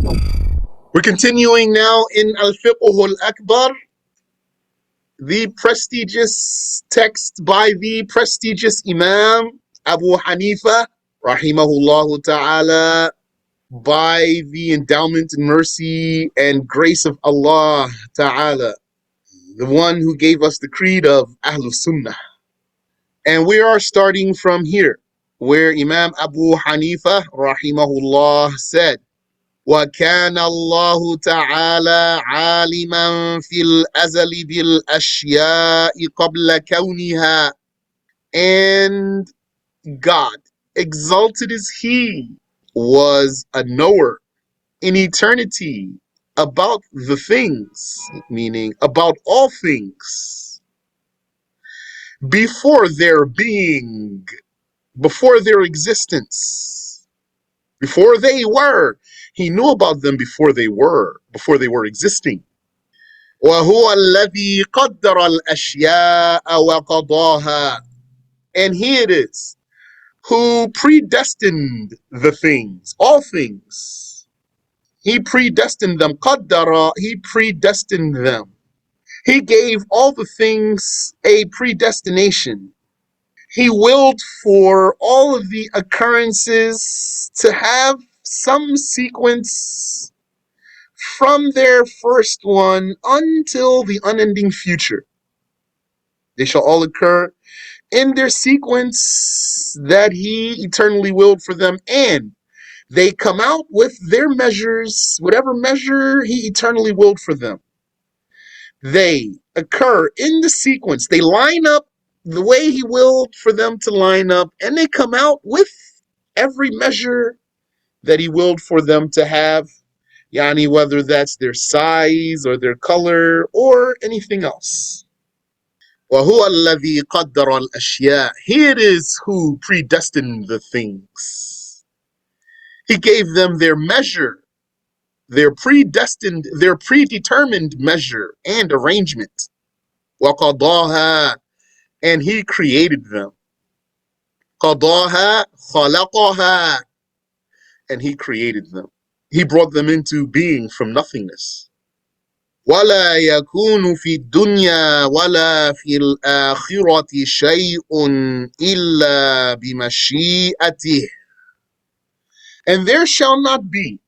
We're continuing now in Al-Fiqh Al-Akbar, the prestigious text by the prestigious Imam Abu Hanifa, rahimahullah ta'ala, by the endowment and mercy and grace of Allah ta'ala, the one who gave us the creed of Ahlul Sunnah. And we are starting from here, where Imam Abu Hanifa, rahimahullah, said, وَكَانَ اللَّهُ تَعَالَى عَالِمًا فِي الْأَزَلِ بِالْأَشْيَاءِ قَبْلَ كَوْنِهَا. And God, exalted is He, was a knower in eternity about the things, meaning about all things, before their being, before their existence, before they were. He knew about them before they were existing. وَهُوَ الَّذِي قَدَّرَ الْأَشْيَاءَ وَقَضَاهَا. And He it is who predestined the things, all things. He predestined them. قَدَّرَ, He predestined them. He gave all the things a predestination. He willed for all of the occurrences to have some sequence from their first one until the unending future. They shall all occur in their sequence that He eternally willed for them, and they come out with their measures, whatever measure He eternally willed for them. They occur in the sequence. They line up the way He willed for them to line up, and they come out with every measure that He willed for them to have, yani whether that's their size or their color or anything else. وَهُوَ الَّذِي قَدَّرَ الْأَشْيَاءَ. He it is who predestined the things. He gave them their measure, their predetermined measure and arrangement. وَقَضَاهَا. And He created them. قَضَاهَا خَلَقَهَا. And He created them. He brought them into being from nothingness. وَلَا يَكُونُ فِي الدُّنْيَا وَلَا فِي الْآخِرَةِ شَيْءٌ إِلَّا بِمَشِيئَتِهِ. And there shall not be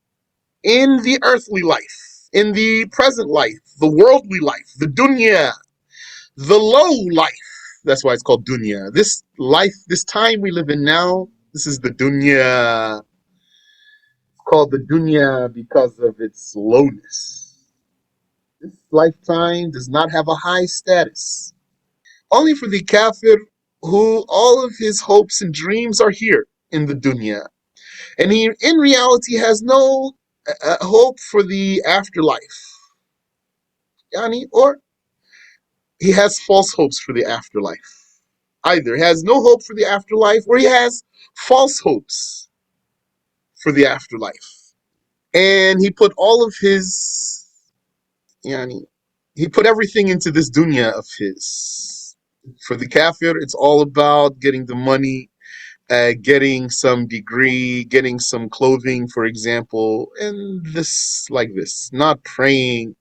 in the earthly life, in the present life, the worldly life, the dunya, the low life. That's why it's called dunya. This life, this time we live in now, this is the dunya. It's called the dunya because of its lowness. This lifetime does not have a high status. Only for the kafir, who all of his hopes and dreams are here in the dunya. And he, in reality, has no hope for the afterlife. Yani, or he has false hopes for the afterlife. Either he has no hope for the afterlife, or he has false hopes for the afterlife. And he put all of his, yani, he put everything into this dunya of his. For the kafir, it's all about getting the money, getting some degree, getting some clothing, for example, and this, like this, not praying,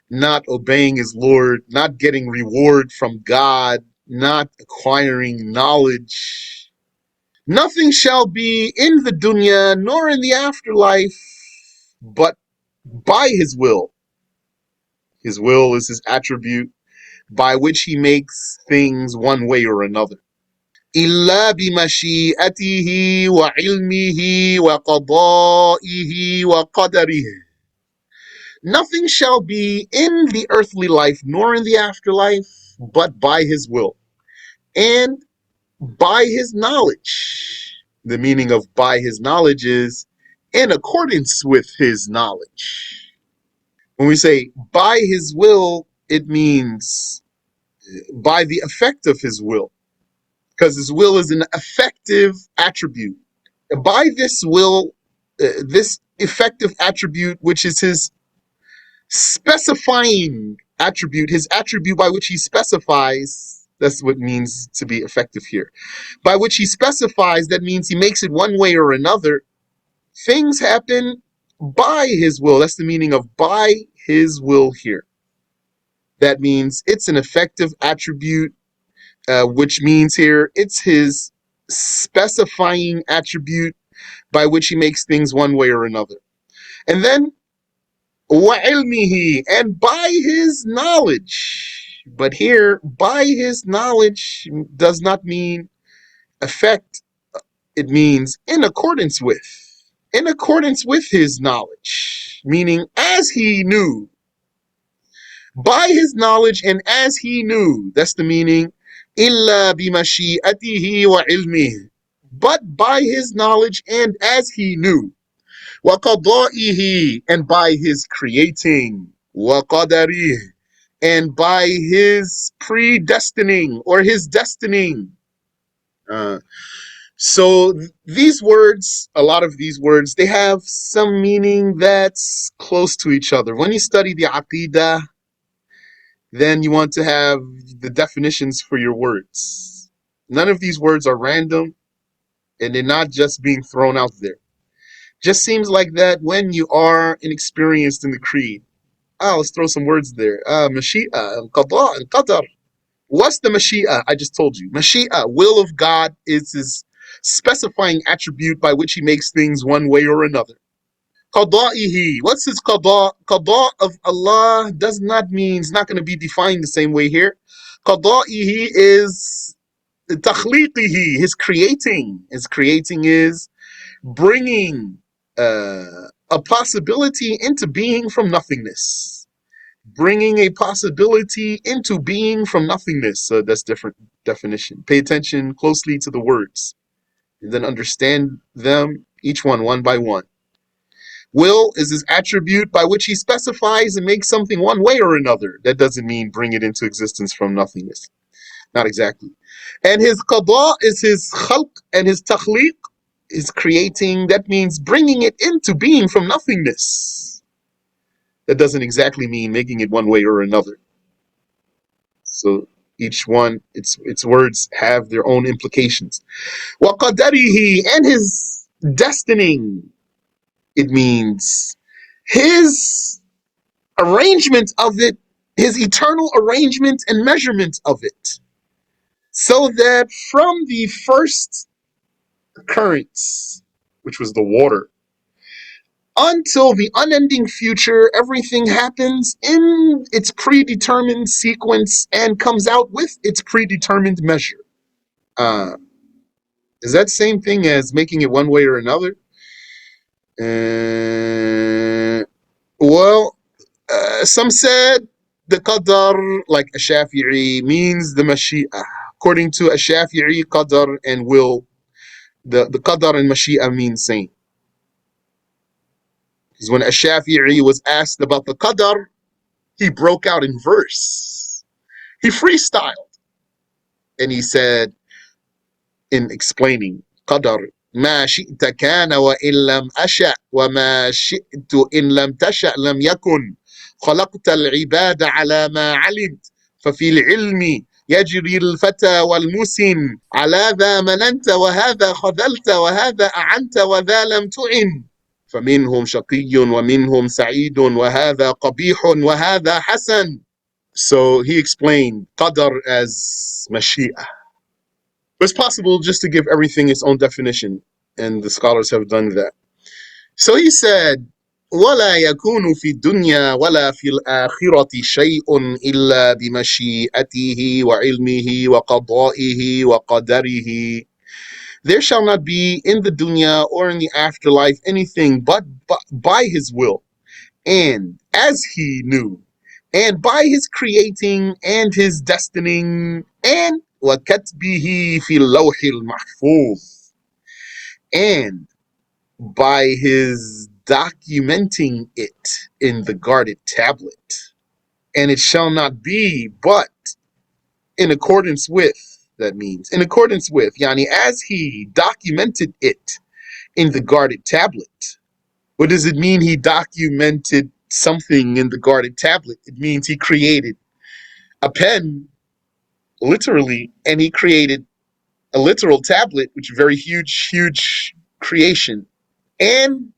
not obeying his Lord, not getting reward from God, not acquiring knowledge. Nothing shall be in the dunya nor in the afterlife but by His will. His will is His attribute by which He makes things one way or another. إِلَّا بِمَشِيئَتِهِ وَعِلْمِهِ وَقَضَائِهِ وَقَدَرِهِ. Nothing shall be in the earthly life nor in the afterlife but by His will and by His knowledge. The meaning of by His knowledge is in accordance with His knowledge. When we say by His will, it means by the effect of His will, because His will is an effective attribute. By this will, this effective attribute, which is His specifying attribute, His attribute by which He specifies, that's what it means to be effective here. By which He specifies, that means He makes it one way or another. Things happen by his will. That's the meaning of by his will here. That means it's an effective attribute, which means here it's his specifying attribute by which he makes things one way or another. And then وَعِلْمِهِ, and by his knowledge. But here, by his knowledge does not mean effect. It means in accordance with. In accordance with his knowledge. Meaning, as he knew. By his knowledge and as he knew. That's the meaning. إِلَّا بِمَشِيئَتِهِ وَعِلْمِهِ. But by his knowledge and as he knew. وَقَضَائِهِ, and by his creating. وَقَدَرِهِ, and by his predestining or his destining. So these words, a lot of these words, they have some meaning that's close to each other. When you study the Aqidah, then you want to have the definitions for your words. None of these words are random, and they're not just being thrown out there. Just seems like that when you are inexperienced in the creed. Let's throw some words there. Mashi'a, qada, and qadar. What's the Mashi'a? I just told you. Mashi'a, will of God, is his specifying attribute by which he makes things one way or another. Qada'ihi, what's his qada? Qada of Allah does not mean, it's not going to be defined the same way here. Qada'ihi is takhliqihi, his creating. His creating is bringing a possibility into being from nothingness. Bringing a possibility into being from nothingness. So that's different definition. Pay attention closely to the words and then understand them, each one by one. Will is his attribute by which he specifies and makes something one way or another. That doesn't mean bring it into existence from nothingness. Not exactly. And his qada is his khalq and his takhliq is creating. That means bringing it into being from nothingness. That doesn't exactly mean making it one way or another. So each one, its words have their own implications. وَقَدَرِهِ, and his destining. It means his arrangement of it, his eternal arrangement and measurement of it. So that from the first occurrence, which was the water, until the unending future, everything happens in its predetermined sequence and comes out with its predetermined measure. Is that same thing as making it one way or another? Some said the qadar, like a Shafi'i, means the Mashi'a. According to a Shafi'i, qadar and will, the qadar and Mashi'a mean same. Because when a Shafi'i was asked about the qadar, he broke out in verse. He freestyled. And he said, in explaining qadar, ما شئت كان وإن لم أشأ وما شئت إن لم تشأ لم يكن خلقت العباد على ما علمت ففي العلم يجري الفتى والمسن على ذا مننت وهذا خذلت وهذا أعنت وذا لم تعن فمنهم شقي ومنهم سعيد وهذا قبيح وهذا حسن. So he explained qadar as mashi'ah. It's possible just to give everything its own definition, and the scholars have done that. So he said, وَلَا يَكُونُ فِي الدُّنْيَا وَلَا فِي الْآخِرَةِ شَيْءٌ إِلَّا بِمَشِيئَتِهِ وَعِلْمِهِ وَقَضَائِهِ وَقَدَرِهِ. There shall not be in the dunya or in the afterlife anything but by his will, and as he knew, and by his creating and his destining, and وَكَتْبِهِ فِي اللَّوْحِ الْمَحْفُوظ, and by his documenting it in the guarded tablet. And it shall not be but in accordance with, that means in accordance with, yani as he documented it in the guarded tablet. What does it mean he documented something in the guarded tablet? It means he created a pen, literally, and he created a literal tablet, which is a very huge creation. And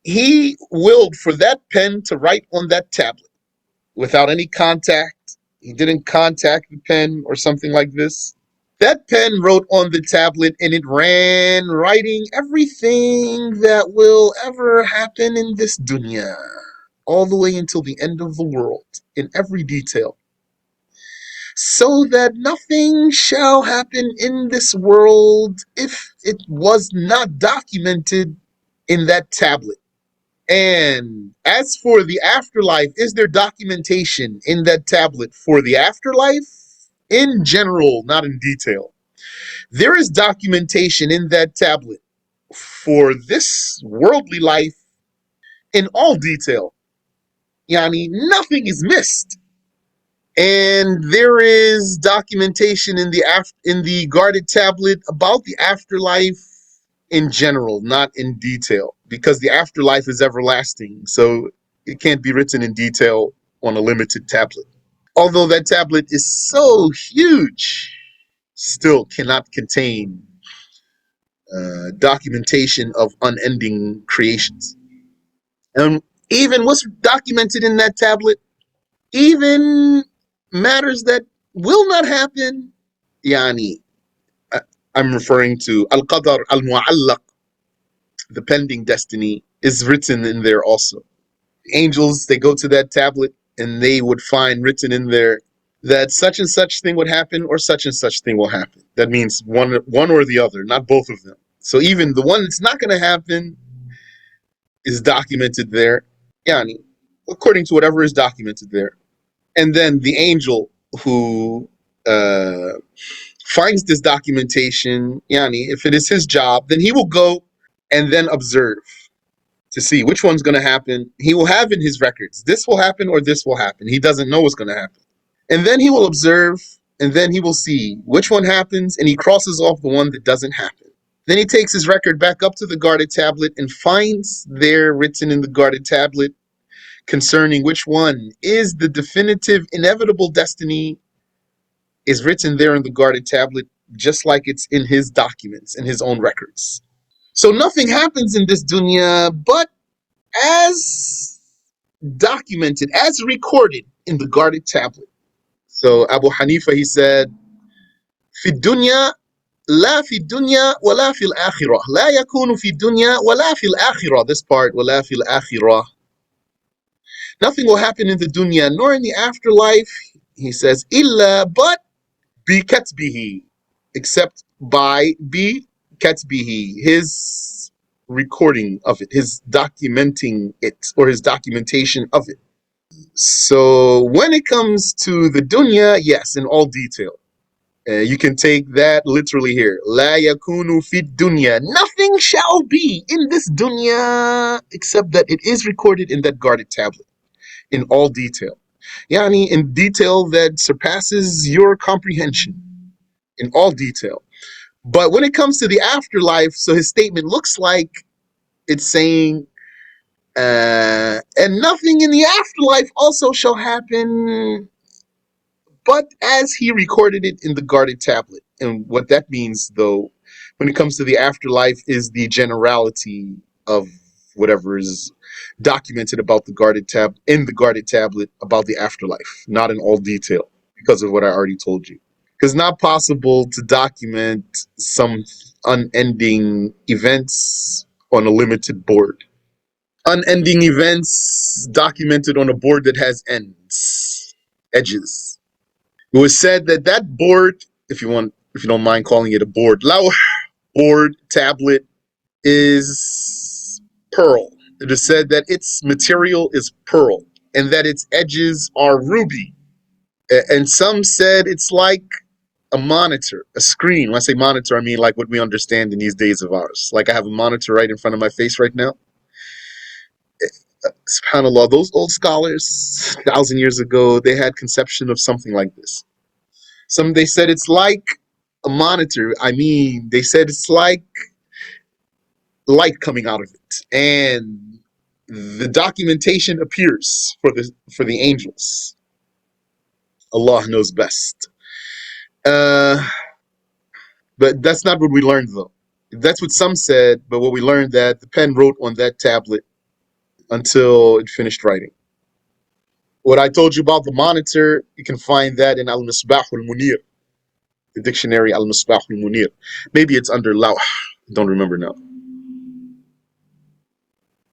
He willed for that pen to write on that tablet without any contact. He didn't contact the pen or something like this. That pen wrote on the tablet and it ran writing everything that will ever happen in this dunya, all the way until the end of the world, in every detail. So that nothing shall happen in this world if it was not documented in that tablet. And as for the afterlife, is there documentation in that tablet for the afterlife? In general, not in detail. There is documentation in that tablet for this worldly life in all detail. Yani, nothing is missed. And there is documentation in the guarded tablet about the afterlife in general, not in detail, because the afterlife is everlasting. So it can't be written in detail on a limited tablet. Although that tablet is so huge, still cannot contain documentation of unending creations. And even what's documented in that tablet, even matters that will not happen, yani, I'm referring to Al-Qadar Al-Mu'allaq, the pending destiny, is written in there also. Angels, they go to that tablet and they would find written in there that such and such thing would happen or such and such thing will happen. That means one or the other, not both of them. So even the one that's not going to happen is documented there, yani, according to whatever is documented there. And then the angel who uh, finds this documentation, yani, if it is his job, then he will go and then observe to see which one's going to happen. He will have in his records, this will happen or this will happen. He doesn't know what's going to happen. And then he will observe, and then he will see which one happens, and he crosses off the one that doesn't happen. Then he takes his record back up to the guarded tablet and finds there written in the guarded tablet concerning which one is the definitive inevitable destiny is written there in the guarded tablet, just like it's in his documents, in his own records. So nothing happens in this dunya but as documented, as recorded in the guarded tablet. So Abu Hanifa, he said, في الدنيا لا في الدنيا ولا في الآخرة لا يكون في الدنيا ولا في الآخرة. This part, ولا في الآخرة. Nothing will happen in the dunya nor in the afterlife, he says, إلا but بكتبه, except by بكتبه, his recording of it, his documenting it, or his documentation of it. So when it comes to the dunya, yes, in all detail. You can take that literally here. لا يكون في الدنيا. Nothing shall be in this dunya except that it is recorded in that guarded tablet in all detail. Yani, in detail that surpasses your comprehension, in all detail. But when it comes to the afterlife, so his statement looks like it's saying, and nothing in the afterlife also shall happen but as he recorded it in the guarded tablet. And what that means, though, when it comes to the afterlife, is the generality of whatever is documented about the guarded tablet about the afterlife, not in all detail, because of what I already told you. Because it's not possible to document some unending events on a limited board. Unending events documented on a board that has edges. It was said that that board, if you don't mind calling it a board, lawh, board, tablet, is pearl. It is said that its material is pearl and that its edges are ruby. And some said it's like a monitor, a screen. When I say monitor, I mean like what we understand in these days of ours. Like I have a monitor right in front of my face right now. SubhanAllah, those old scholars, 1,000 years ago, they had conception of something like this. Some, they said it's like a monitor. I mean, they said it's like light coming out of it, and the documentation appears for the angels. Allah knows best. But that's not what we learned, though. That's what some said, but what we learned, that the pen wrote on that tablet until it finished writing. What I told you about the monitor, you can find that in Al-Misbah Al-Munir, the dictionary Al-Misbah Al-Munir. Maybe it's under Lawh. Don't remember now.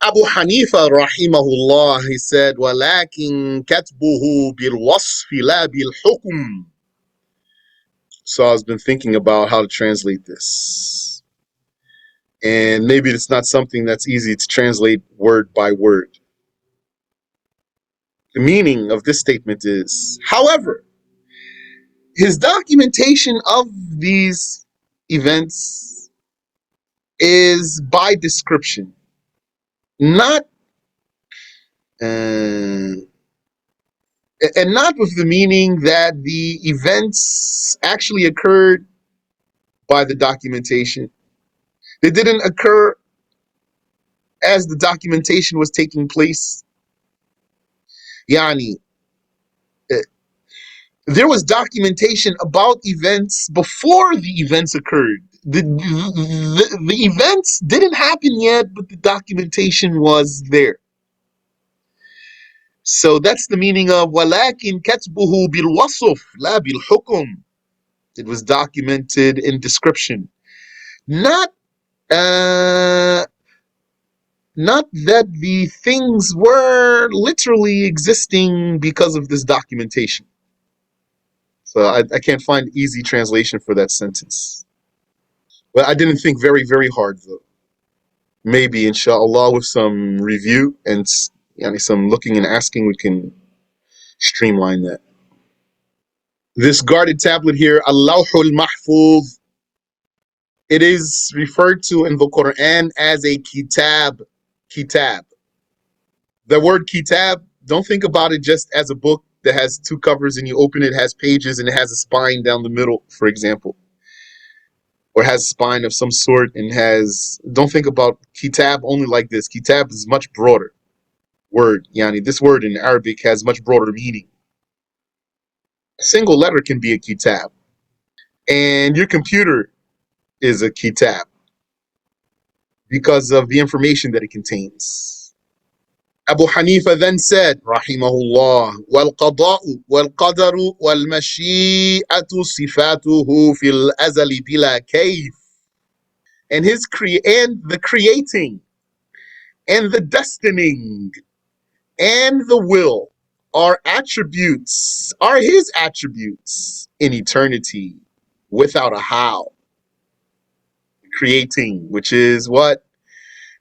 Abu Hanifa rahimahullah, he said, وَلَكِنْ كَتْبُهُ بِالْوَصْفِ لَا بِالْحُكْمِ. So I've been thinking about how to translate this. And maybe it's not something that's easy to translate word by word. The meaning of this statement is, however, his documentation of these events is by description, not and not with the meaning that the events actually occurred by the documentation. They didn't occur as the documentation was taking place. Yani, there was documentation about events before the events occurred. The events didn't happen yet, but the documentation was there. So that's the meaning of وَلَكِنْ كَتْبُهُ بِالْوَصْفِ لَا بِالْحُكُمِ. It was documented in description. Not that the things were literally existing because of this documentation. So I can't find easy translation for that sentence. But I didn't think very, very hard though. Maybe inshallah with some review and some looking and asking, we can streamline that. This guarded tablet here, Al-Lawhul Mahfuz, it is referred to in the Quran as a kitab. Kitab. The word kitab, don't think about it just as a book that has two covers and you open it, has pages and it has a spine down the middle, for example. Or has a spine of some sort and don't think about kitab only like this. Kitab is much broader word. Yani, this word in Arabic has much broader meaning. A single letter can be a kitab. And your computer is a kitab because of the information that it contains. Abu Hanifa then said, rahimahullah, وَالْقَضَاءُ وَالْقَدَرُ وَالْمَشِيئَةُ صِفَاتُهُ فِي الْأَزَلِ بِلَا كَيْفٍ. And the creating and the destining and the will are his attributes in eternity without a how. Creating, which is what?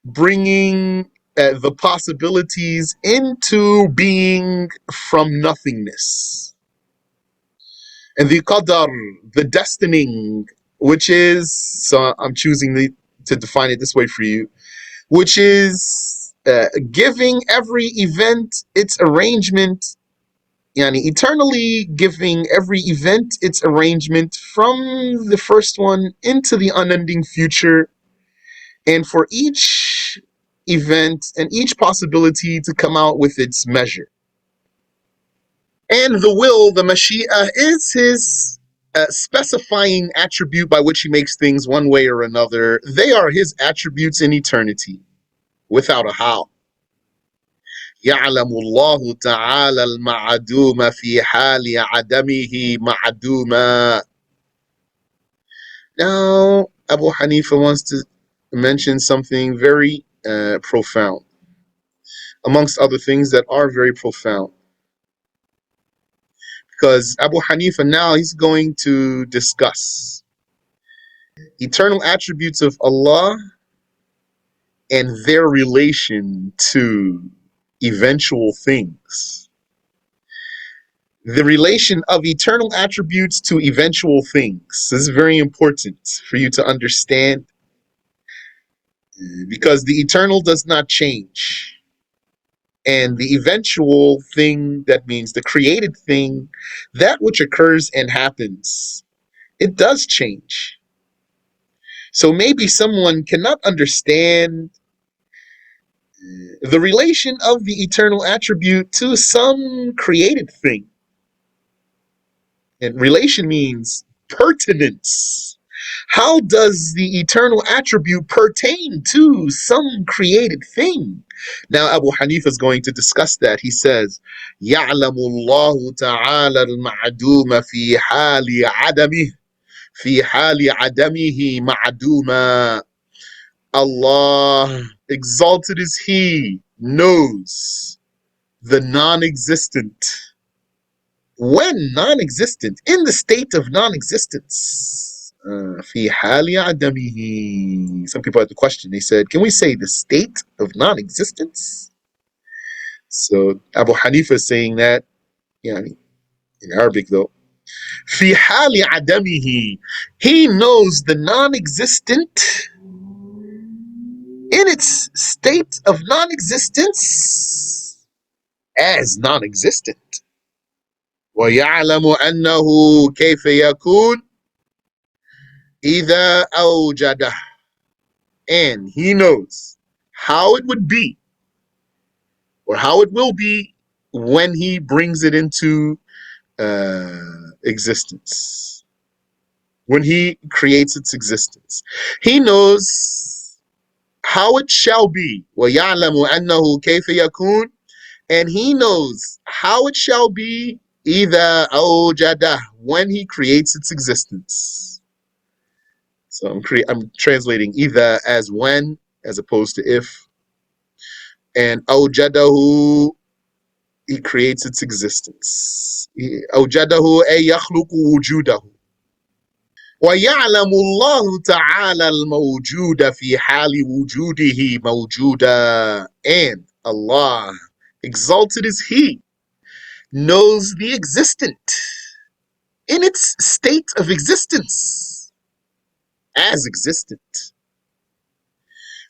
Bringing the possibilities into being from nothingness. And the qadar, the destining, which is, so I'm choosing to define it this way for you, which is giving every event its arrangement, eternally giving every event its arrangement from the first one into the unending future, and for each event and each possibility to come out with its measure. And the will, the Mashiach, is his specifying attribute by which he makes things one way or another. They are his attributes in eternity, without a how. يعلم الله تعالى المعدوم في حال عدمه معدوما. Now, Abu Hanifa wants to mention something very profound, amongst other things that are very profound. Because Abu Hanifa now, he's going to discuss eternal attributes of Allah and their relation to eventual things. The relation of eternal attributes to eventual things. This is very important for you to understand, because the eternal does not change. And the eventual thing, that means the created thing, that which occurs and happens, it does change. So maybe someone cannot understand the relation of the eternal attribute to some created thing. And relation means pertinence. How does the eternal attribute pertain to some created thing? Now Abu Hanifa is going to discuss that. He says, يَعْلَمُ اللَّهُ تَعَالَى الْمَعْدُومَ فِي حَالِ عَدَمِهِ في حال عدمه معدوما. Allah, exalted is He, knows the non-existent. When non-existent, in the state of non-existence. في حال عدمه. Some people had the question. They said, can we say the state of non-existence? So Abu Hanifa is saying that, in Arabic though, في حال عدمه. He knows the non-existent in its state of non-existence as non-existent. ويعلم أنه كيف يكون إذا أوجده. And he knows how it would be or how it will be when he brings it into existence. When he creates its existence. He knows how it shall be. وَيَعْلَمُ أَنَّهُ كَيْفَ يَكُونُ. And he knows how it shall be إِذَا أَوْجَدَهُ, when he creates its existence. So I'm translating إِذَا as when, as opposed to if. And أَوْجَدَهُ, he creates its existence. أَوْجَدَهُ أي يخلق وجوده. ويعلم الله تعالى الموجود في حال وجوده موجودا. And Allah, exalted is He, knows the existent in its state of existence as existent.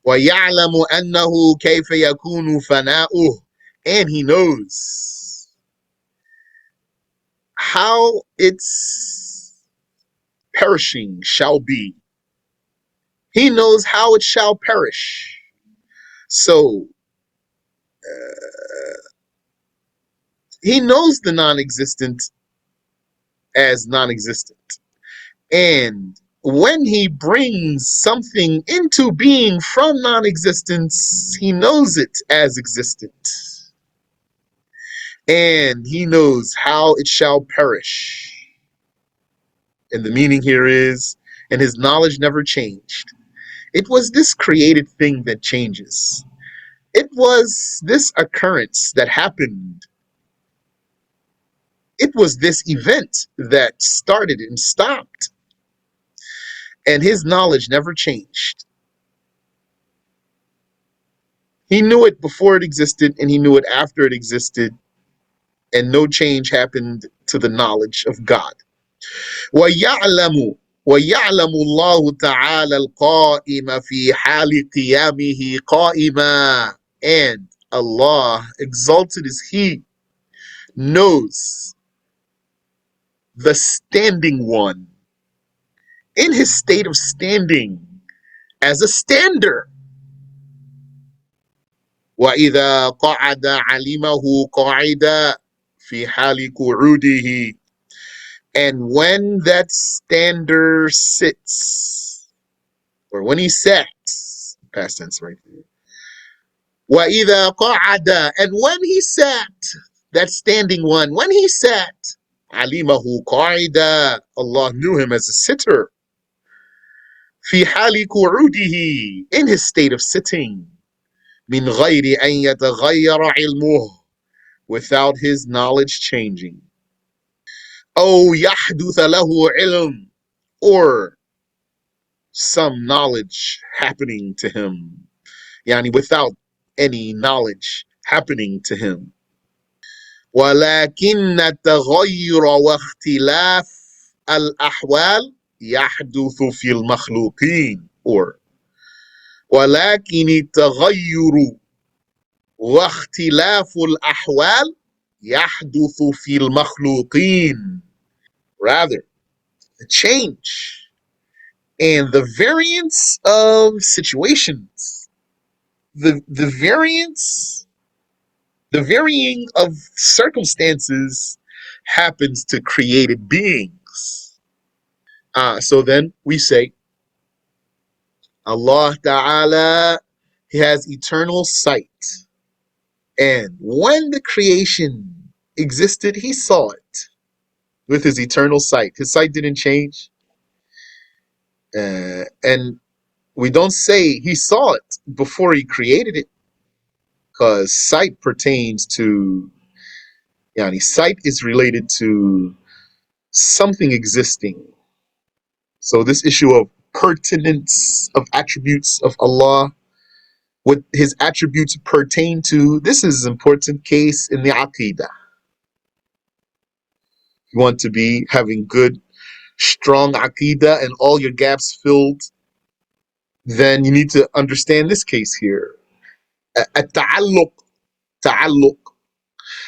ويعلم أنه كيف يكون فناؤه. And He knows how its perishing shall be. He knows how it shall perish. So He knows the non-existent as non-existent. And when He brings something into being from non-existence, He knows it as existent. And He knows how it shall perish. And the meaning here is, and His knowledge never changed. It was this created thing that changes. It was this occurrence that happened. It was this event that started and stopped. And His knowledge never changed. He knew it before it existed, and He knew it after it existed, and no change happened to the knowledge of God. وَيَعْلَمُ اللَّهُ تَعَالَى الْقَائِمَ فِي حَالِ قِيَامِهِ قَائِمًا. And Allah, exalted is He, knows the standing one in His state of standing as a stander. وَإِذَا قَعَدَ عَلِمَهُ قَاعِدًا فِي حَالِ قُعُودِهِ. And when that stander sits, or when he sat, past tense right there. وَإِذَا قَعَدَ. And when he sat, that standing one, when he sat, عَلِمَهُ قَاعِدًا. Allah knew him as a sitter. فِي حَالِ قُعُودِهِ. In his state of sitting. مِنْ غَيْرِ أَنْ يَتَغَيَّرَ عِلْمُهُ. Without his knowledge changing. أو يحدث له علم. Or some knowledge happening to him. Yani without any knowledge happening to him. ولكن التغير واختلاف الأحوال يحدث في المخلوقين. Or ولكن التغير واختلاف الأحوال يحدث في المخلوقين. Rather, the change and the variance of situations, the varying of circumstances happens to created beings. So then we say, Allah Ta'ala, He has eternal sight. And when the creation existed, He saw it with His eternal sight. His sight didn't change. And we don't say He saw it before He created it, because sight pertains to, sight is related to something existing. So this issue of pertinence of attributes of Allah, what His attributes pertain to, this is an important case in the Aqidah. You want to be having good, strong Aqidah and all your gaps filled, then you need to understand this case here. At-ta'alluq, ta'alluq.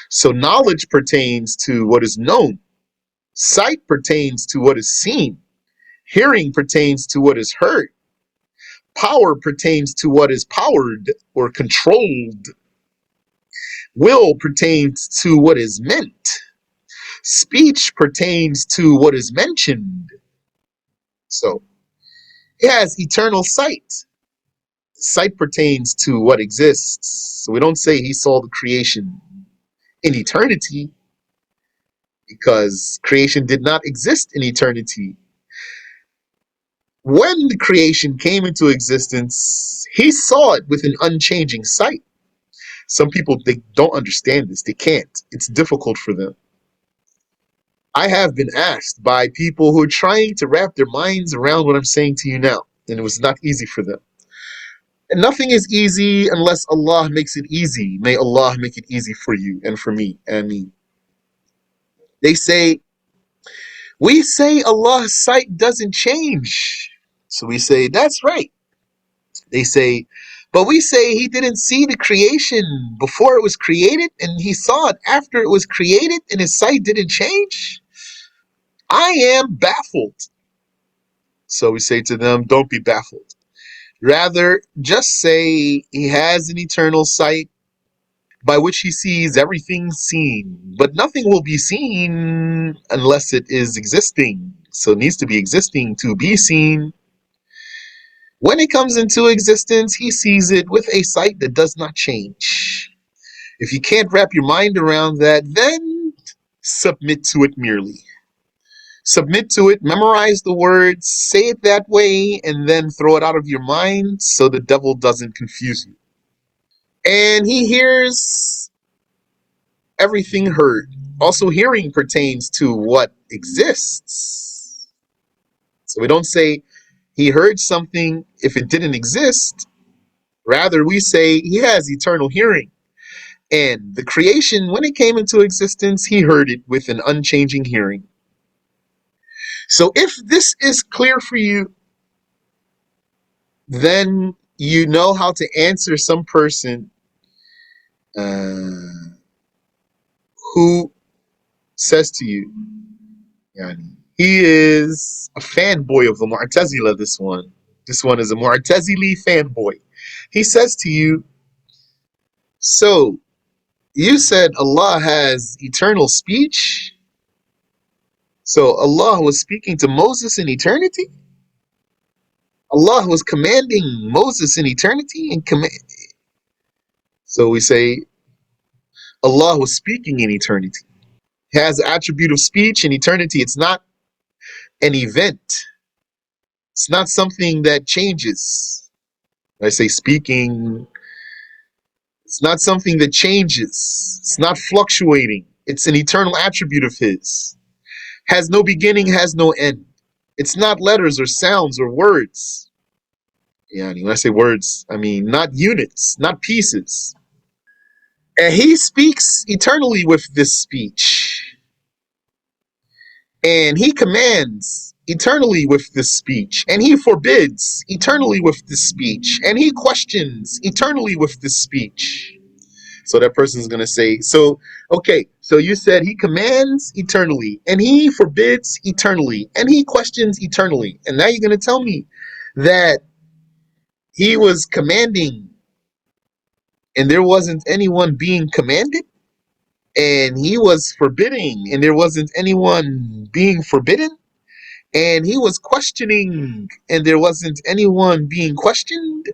So knowledge pertains to what is known. Sight pertains to what is seen. Hearing pertains to what is heard. Power pertains to what is powered or controlled. Will pertains to what is meant. Speech pertains to what is mentioned. So it has eternal sight. Sight pertains to what exists. So we don't say He saw the creation in eternity, because creation did not exist in eternity. When the creation came into existence, He saw it with an unchanging sight. Some people, they don't understand this. They can't. It's difficult for them. I have been asked by people who are trying to wrap their minds around what I'm saying to you now, and it was not easy for them. And nothing is easy unless Allah makes it easy. May Allah make it easy for you and for me. Ameen. They say, we say Allah's sight doesn't change. So we say, that's right. They say, but we say He didn't see the creation before it was created, and He saw it after it was created, and His sight didn't change. I am baffled. So we say to them, don't be baffled. Rather, just say He has an eternal sight by which He sees everything seen, but nothing will be seen unless it is existing. So it needs to be existing to be seen. When it comes into existence, He sees it with a sight that does not change. If you can't wrap your mind around that, then submit to it merely. Submit to it, memorize the words, say it that way, and then throw it out of your mind so the devil doesn't confuse you. And He hears everything heard. Also, hearing pertains to what exists. So we don't say He heard something if it didn't exist. Rather, we say He has eternal hearing. And the creation, when it came into existence, He heard it with an unchanging hearing. So if this is clear for you, then you know how to answer some person who says to you, he is a fanboy of the Mu'tazila, this one. This one is a Mu'tazili fanboy. He says to you, so you said Allah has eternal speech? So Allah was speaking to Moses in eternity? Allah was commanding Moses in eternity? So we say Allah was speaking in eternity. He has the attribute of speech in eternity. It's not an event. It's not something that changes. I say speaking, it's not something that changes. It's not fluctuating. It's an eternal attribute of His. Has no beginning, has no end. It's not letters or sounds or words. When I say words, I mean not units, not pieces. And He speaks eternally with this speech. And He commands eternally with this speech. And He forbids eternally with this speech. And He questions eternally with this speech. So that person's going to say, so you said He commands eternally, and He forbids eternally, and He questions eternally. And now you're going to tell me that He was commanding and there wasn't anyone being commanded? And He was forbidding and there wasn't anyone being forbidden? and he was questioning, and there wasn't anyone being questioned,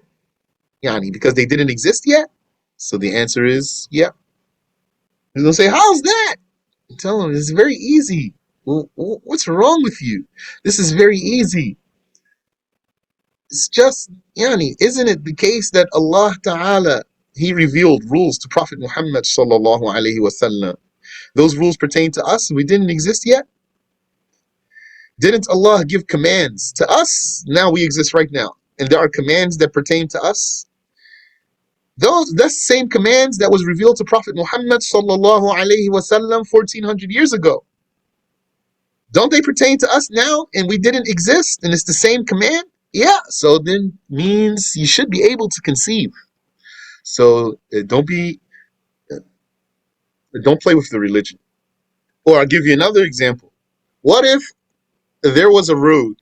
yani, because they didn't exist yet. So the answer is yeah. He's gonna say, how's that? Tell him it's very easy. What's wrong with you? This is very easy. It's just, yani, isn't it the case that Allah Ta'ala, He revealed rules to Prophet Muhammad sallallahu alaihi wasallam. Those rules pertain to us. We didn't exist yet. Didn't Allah give commands to us? Now we exist right now. And there are commands that pertain to us. That's the same commands that was revealed to Prophet Muhammad sallallahu alaihi wasallam 1400 years ago. Don't they pertain to us now? And we didn't exist, and it's the same command? Yeah. So then means you should be able to conceive. So uh, don't play with the religion. Or I'll give you another example. What if there was a road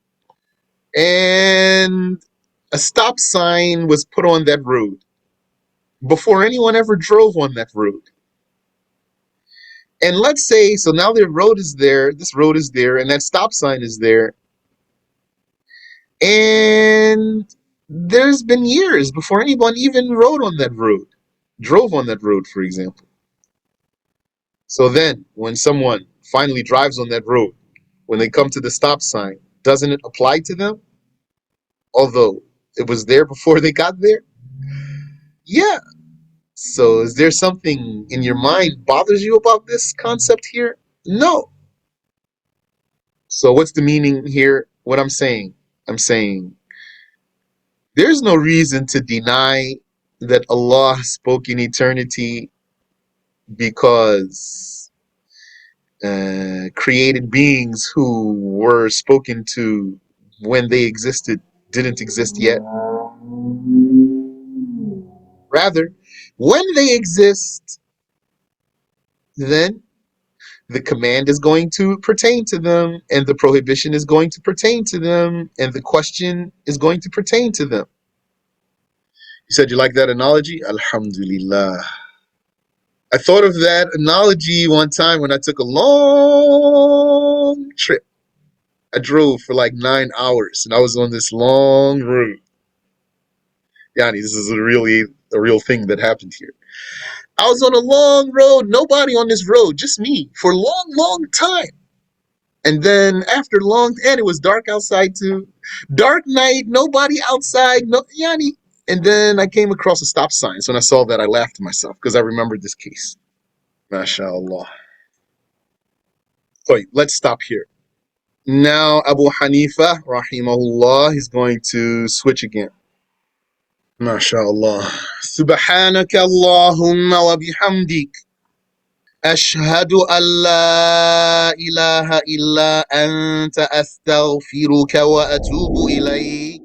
and a stop sign was put on that road before anyone ever drove on that road? And let's say, so now the road is there, this road is there, and that stop sign is there. And there's been years before anyone even rode on that road, drove on that road, for example. So then, when someone finally drives on that road, when they come to the stop sign, doesn't it apply to them? Although it was there before they got there? Yeah. So is there something in your mind bothers you about this concept here? No. So what's the meaning here? What I'm saying there's no reason to deny that Allah spoke in eternity because created beings who were spoken to when they existed didn't exist yet. Rather, when they exist, then the command is going to pertain to them, and the prohibition is going to pertain to them, and the question is going to pertain to them. You said you like that analogy? Alhamdulillah. I thought of that analogy one time when I took a long trip. I drove for like 9 hours and I was on this long road. Yani, this is really a real thing that happened here. I was on a long road, nobody on this road, just me, for a long, long time. And then after long, and it was dark outside too. Dark night, nobody outside, no, yani. And then I came across a stop sign. So when I saw that, I laughed to myself because I remembered this case. MashaAllah. So let's stop here. Now Abu Hanifa, rahimahullah, is going to switch again. MashaAllah. Subhanaka Allahumma wa bihamdik. أشهد أن لا إله إلا أنت أستغفرك وأتوب إليك